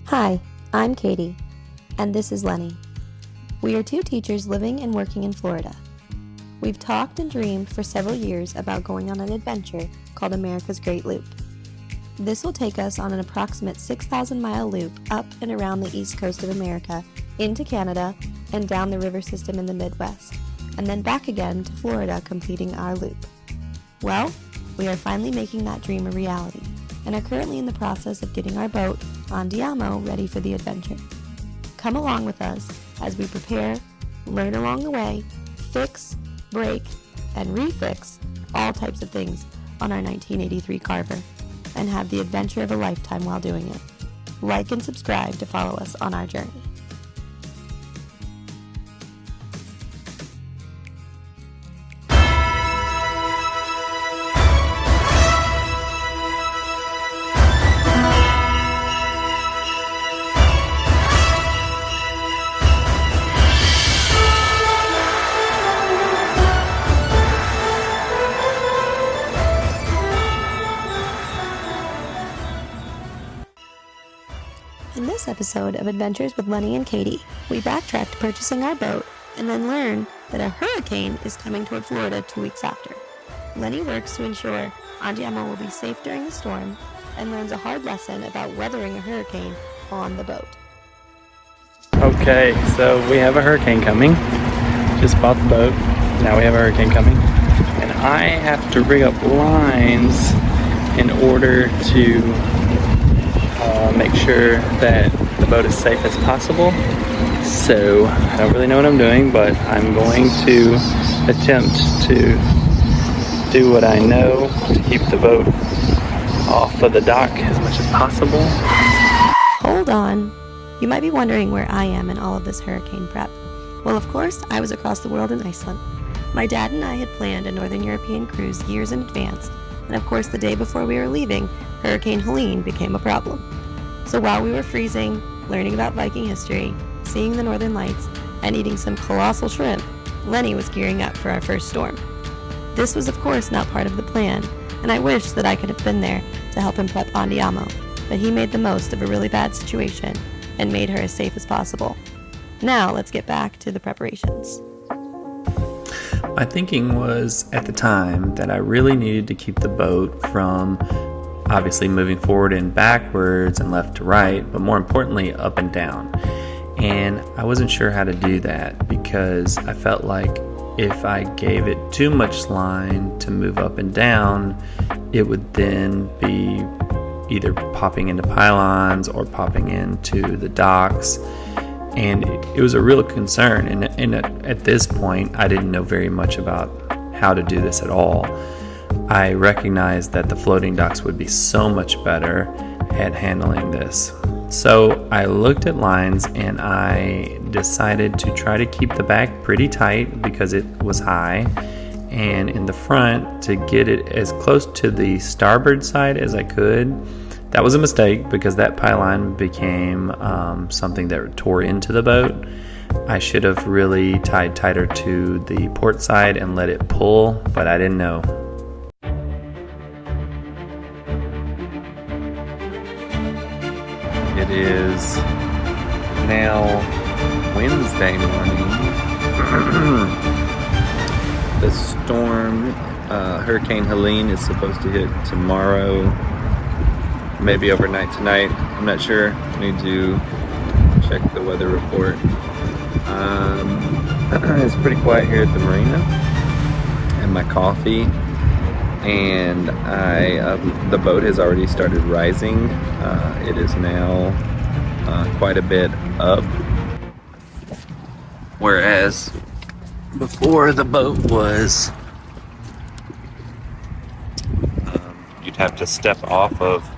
Hi, I'm Katie, and this is Lenny. We are two teachers living and working in Florida. We've talked and dreamed for several years about going on an adventure called America's Great Loop. This will take us on an approximate 6,000-mile loop up and around the east coast of America, into Canada, and down the river system in the Midwest, and then back again to Florida, completing our loop. Well, we are finally making that dream a reality, and are currently in the process of getting our boat, Andiamo, ready for the adventure. Come along with us as we prepare, learn along the way, fix, break, and refix all types of things on our 1983 Carver, and have the adventure of a lifetime while doing it. Like and subscribe to follow us on our journey. In this episode of Adventures with Lenny and Katie, we backtrack to purchasing our boat and then learn that a hurricane is coming toward Florida 2 weeks after. Lenny works to ensure Andiamo will be safe during the storm and learns a hard lesson about weathering a hurricane on the boat. Okay, so we have a hurricane coming. Just bought the boat. Now we have a hurricane coming. And I have to rig up lines in order to make sure that the boat is safe as possible. So I don't really know what I'm doing, but I'm going to attempt to do what I know to keep the boat off of the dock as much as possible. Hold on. You might be wondering where I am in all of this hurricane prep. Well, of course, I was across the world in Iceland. My dad and I had planned a Northern European cruise years in advance, and of course the day before we were leaving, Hurricane Helene became a problem. So while we were freezing, learning about Viking history, seeing the Northern Lights, and eating some colossal shrimp, Lenny was gearing up for our first storm. This was of course not part of the plan, and I wish that I could have been there to help him prep Andiamo, but he made the most of a really bad situation and made her as safe as possible. Now let's get back to the preparations. My thinking was at the time that I really needed to keep the boat from obviously moving forward and backwards and left to right, but more importantly up and down. And I wasn't sure how to do that because I felt like if I gave it too much line to move up and down, it would then be either popping into pylons or popping into the docks. And it was a real concern. And at this point, I didn't know very much about how to do this at all. I recognized that the floating docks would be so much better at handling this. So I looked at lines and I decided to try to keep the back pretty tight because it was high, and in the front to get it as close to the starboard side as I could. That was a mistake because that pylon became something that tore into the boat. I should have really tied tighter to the port side and let it pull, but I didn't know. It is now Wednesday morning. The storm, Hurricane Helene, is supposed to hit tomorrow, maybe overnight tonight. I'm not sure. I need to check the weather report. It's pretty quiet here at the marina. And my coffee, and the boat has already started rising. It is now quite a bit up, whereas before the boat was you'd have to step off of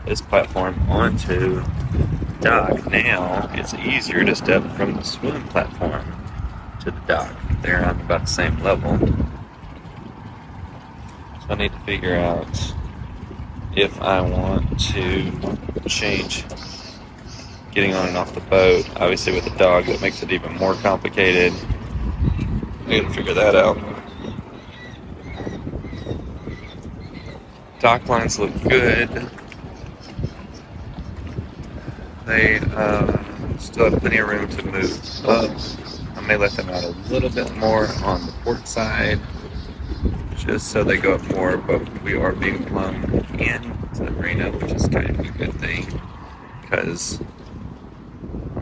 this platform onto the dock. Now it's easier to step from the swim platform to the dock. They're on about the same level. I need to figure out if I want to change getting on and off the boat. Obviously with a dog that makes it even more complicated. I gotta figure that out. Dock lines look good. They still have plenty of room to move up. I may let them out a little bit more on the port side, just so they go up more, but we are being blown into the marina, which is kind of a good thing, because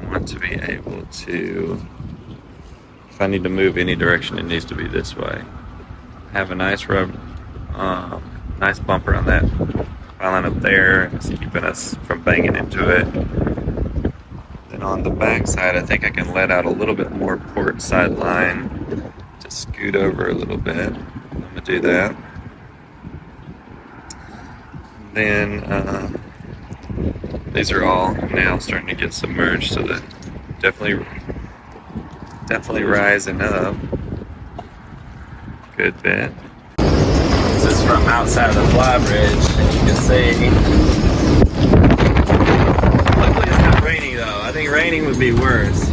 I want to be able to, if I need to move any direction, it needs to be this way. Have a nice nice bumper on that pylon up there, it's keeping us from banging into it. Then on the back side, I think I can let out a little bit more port side line to scoot over a little bit. I'm gonna do that. Then these are all now starting to get submerged, so that definitely rising up a good bit. This is from outside of the fly bridge, and you can see. Luckily it's not raining though. I think raining would be worse.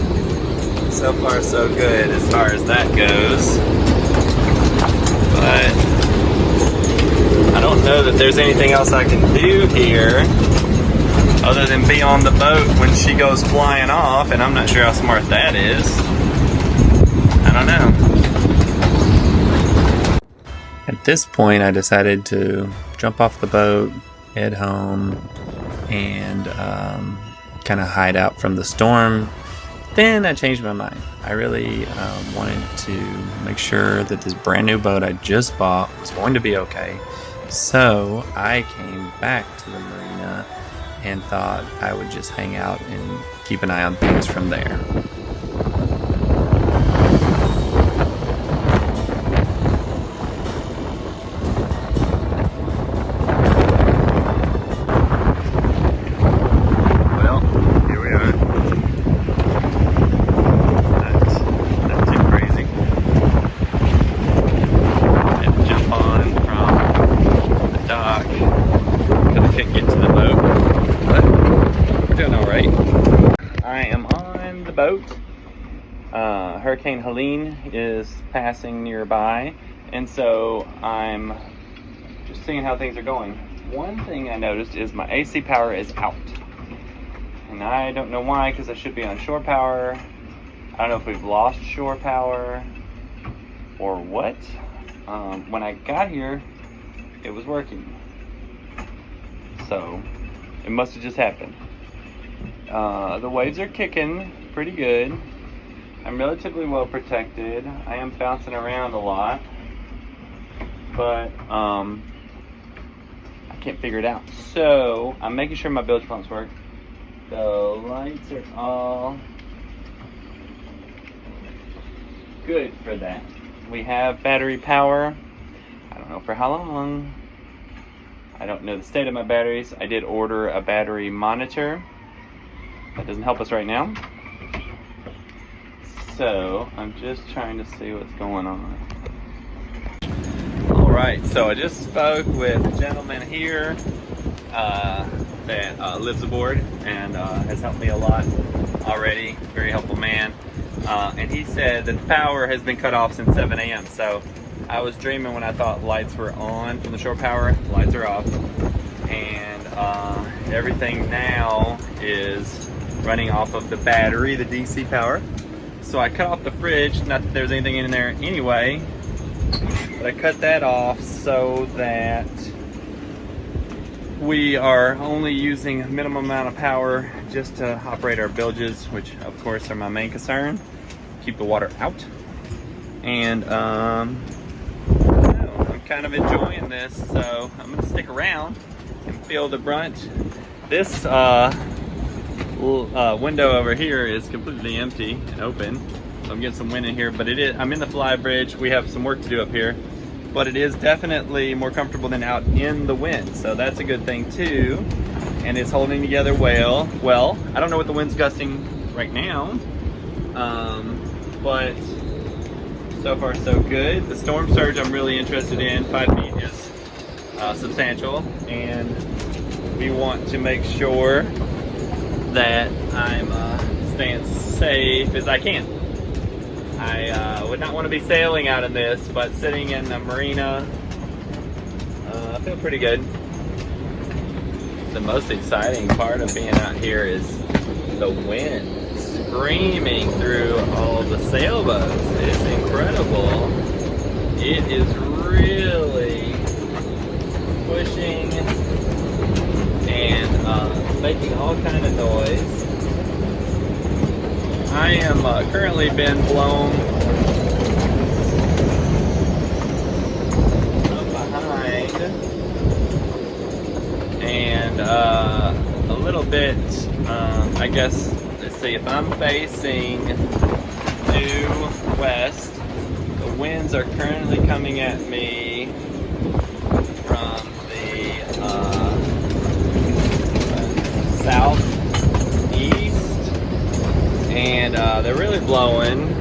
So far so good as far as that goes. But I don't know that there's anything else I can do here other than be on the boat when she goes flying off, and I'm not sure how smart that is. I don't know. At this point, I decided to jump off the boat, head home, and kind of hide out from the storm. Then I changed my mind. I really wanted to make sure that this brand new boat I just bought was going to be okay. So I came back to the marina and thought I would just hang out and keep an eye on things from there. Boat. Hurricane Helene is passing nearby, and so I'm just seeing how things are going. One thing I noticed is my AC power is out, and I don't know why, because I should be on shore power. I don't know if we've lost shore power or what. When I got here, it was working, so it must have just happened. The waves are kicking pretty good. I'm relatively well protected. I am bouncing around a lot, but I can't figure it out. So I'm making sure my bilge pumps work. The lights are all good for that. We have battery power. I don't know for how long. I don't know the state of my batteries. I did order a battery monitor. That doesn't help us right now. So I'm just trying to see what's going on. Alright, so I just spoke with a gentleman here that lives aboard and has helped me a lot already. Very helpful man. And he said that the power has been cut off since 7 a.m. So I was dreaming when I thought lights were on from the shore power. Lights are off. And everything now is running off of the battery, the DC power. So I cut off the fridge, not that there's anything in there anyway, but I cut that off so that we are only using a minimum amount of power just to operate our bilges, which of course are my main concern. Keep the water out. And I don't know, I'm kind of enjoying this, so I'm gonna stick around and feel the brunt. This window over here is completely empty and open, so I'm getting some wind in here, but I'm in the fly bridge. We have some work to do up here, but it is definitely more comfortable than out in the wind, so that's a good thing too. And it's holding together well. I don't know what the wind's gusting right now, but so far so good. The storm surge I'm really interested in. 5 feet is substantial, and we want to make sure that I'm staying safe as I can. I would not want to be sailing out in this, but sitting in the marina, I feel pretty good. The most exciting part of being out here is the wind screaming through all the sailboats. It's incredible. It is really pushing and making all kind of noise. I am currently been blown up behind and a little bit, I guess, let's see, if I'm facing due west, the winds are currently coming at me from the southeast, and they're really blowing.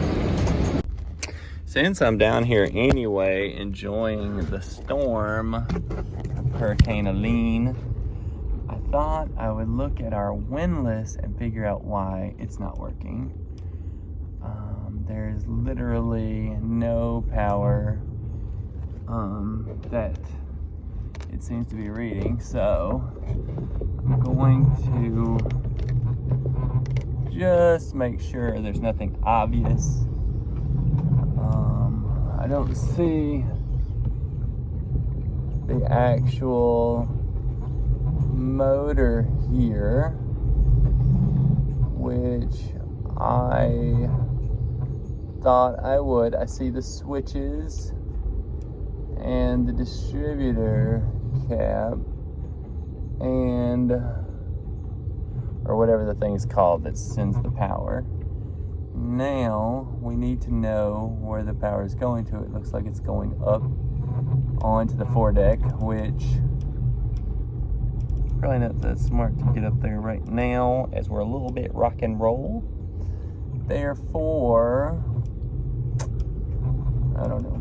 Since I'm down here anyway, enjoying the storm of Hurricane Helene, I thought I would look at our windlass and figure out why it's not working. There's literally no power that it seems to be reading, so I'm going to just make sure there's nothing obvious. I don't see the actual motor here, which I thought I would. I see the switches and the distributor cap and or whatever the thing's called that sends the power. Now we need to know where the power is going to. It looks like it's going up onto the foredeck, which probably not that smart to get up there right now as we're a little bit rock and roll. Therefore, I don't know.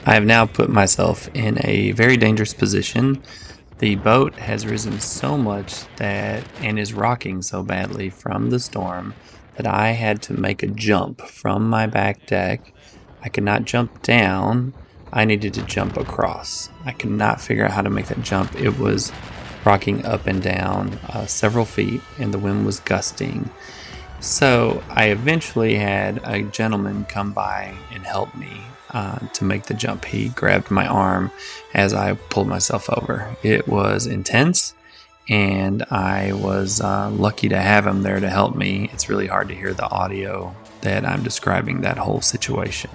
I have now put myself in a very dangerous position. The boat has risen so much and is rocking so badly from the storm that I had to make a jump from my back deck. I could not jump down. I needed to jump across. I could not figure out how to make that jump. It was rocking up and down several feet, and the wind was gusting. So I eventually had a gentleman come by and help me to make the jump. He grabbed my arm as I pulled myself over. It was intense, and I was lucky to have him there to help me. It's really hard to hear the audio that I'm describing that whole situation.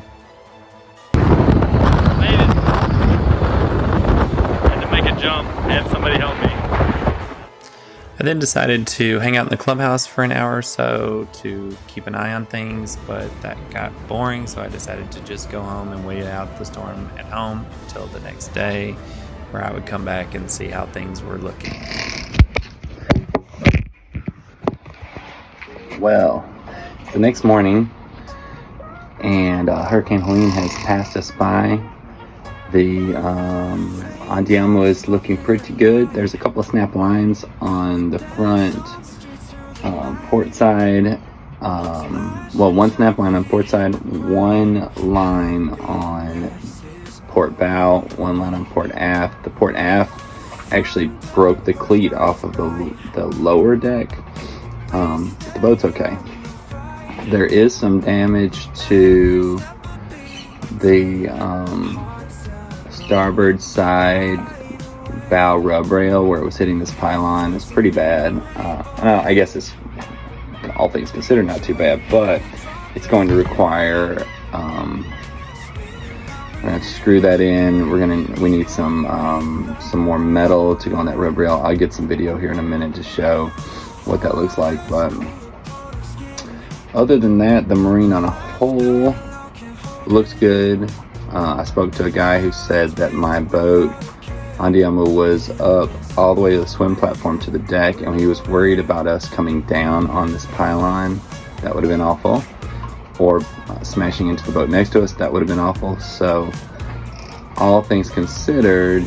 Made it. Had to make a jump, had somebody help me. I then decided to hang out in the clubhouse for an hour or so to keep an eye on things, but that got boring, so I decided to just go home and wait out the storm at home until the next day, where I would come back and see how things were looking. Well, the next morning, and Hurricane Helene has passed us by. The Andiamo is looking pretty good. There's a couple of snap lines on the front port side. One snap line on port side, one line on port bow, one line on port aft. The port aft actually broke the cleat off of the lower deck. The boat's okay. There is some damage to the starboard side bow rub rail where it was hitting this pylon. It's pretty bad. I guess it's, all things considered, not too bad, but it's going to require we're gonna screw that in. We need some more metal to go on that rub rail. I'll get some video here in a minute to show what that looks like, but other than that, the marine on a whole looks good. I spoke to a guy who said that my boat, Andiamo, was up all the way to the swim platform to the deck, and he was worried about us coming down on this pylon. That would have been awful. Or smashing into the boat next to us. That would have been awful. So, all things considered,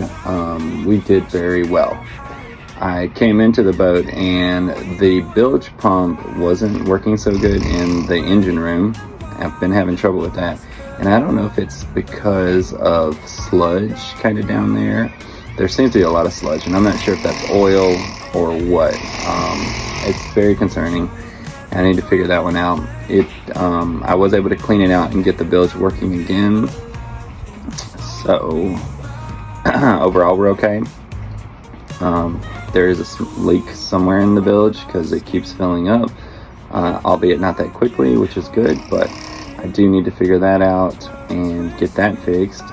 we did very well. I came into the boat, and the bilge pump wasn't working so good in the engine room. I've been having trouble with that. And I don't know if it's because of sludge kind of down there, there seems to be a lot of sludge, and I'm not sure if that's oil or what. It's very concerning. I need to figure that one out. I was able to clean it out and get the bilge working again. So overall, we're okay. There is a leak somewhere in the bilge because it keeps filling up, albeit not that quickly, which is good, but I do need to figure that out and get that fixed.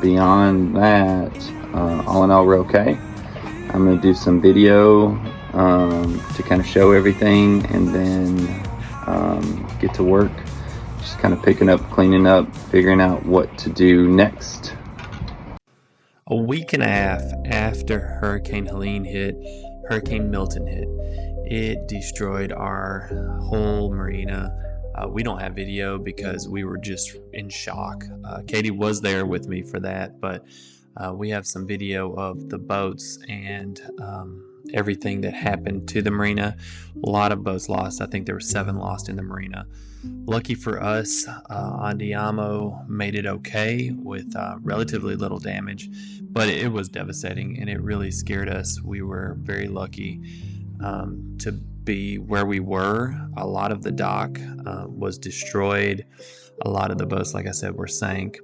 Beyond that, all in all, we're okay. I'm going to do some video to kind of show everything, and then get to work, just kind of picking up, cleaning up, figuring out what to do next. A week and a half after Hurricane Helene hit, Hurricane Milton hit. It destroyed our whole marina. We don't have video because we were just in shock. Katie was there with me for that, but we have some video of the boats and everything that happened to the marina. A lot of boats lost. I think there were 7 lost in the marina. Lucky for us, Andiamo made it okay with relatively little damage, but it was devastating and it really scared us. We were very lucky to be where we were. A lot of the dock was destroyed. A lot of the boats, like I said, were sank.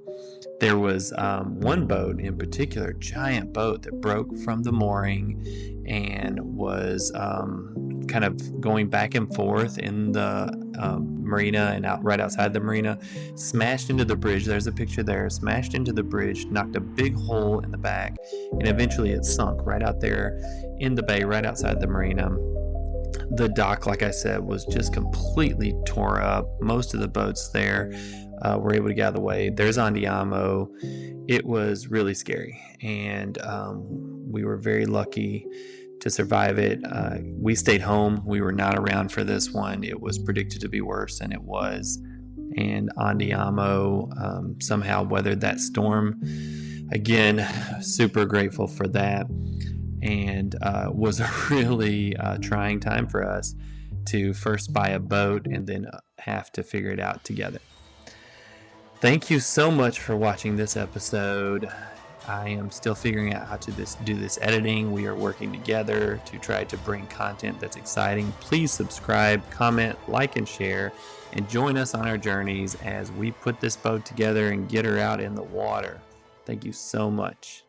There was one boat in particular, giant boat, that broke from the mooring and was kind of going back and forth in the marina and right outside the marina, smashed into the bridge. There's a picture there. Smashed into the bridge, knocked a big hole in the back, and eventually it sunk right out there in the bay, right outside the marina. The dock, like I said, was just completely tore up. Most of the boats there were able to get out of the way. There's Andiamo. It was really scary, and we were very lucky to survive it. We stayed home. We were not around for this one. It was predicted to be worse, and it was. And Andiamo somehow weathered that storm. Again, super grateful for that. And was a really trying time for us to first buy a boat and then have to figure it out together. Thank you so much for watching this episode. I am still figuring out how to do this editing. We are working together to try to bring content that's exciting. Please subscribe, comment, like, and share, and join us on our journeys as we put this boat together and get her out in the water. Thank you so much.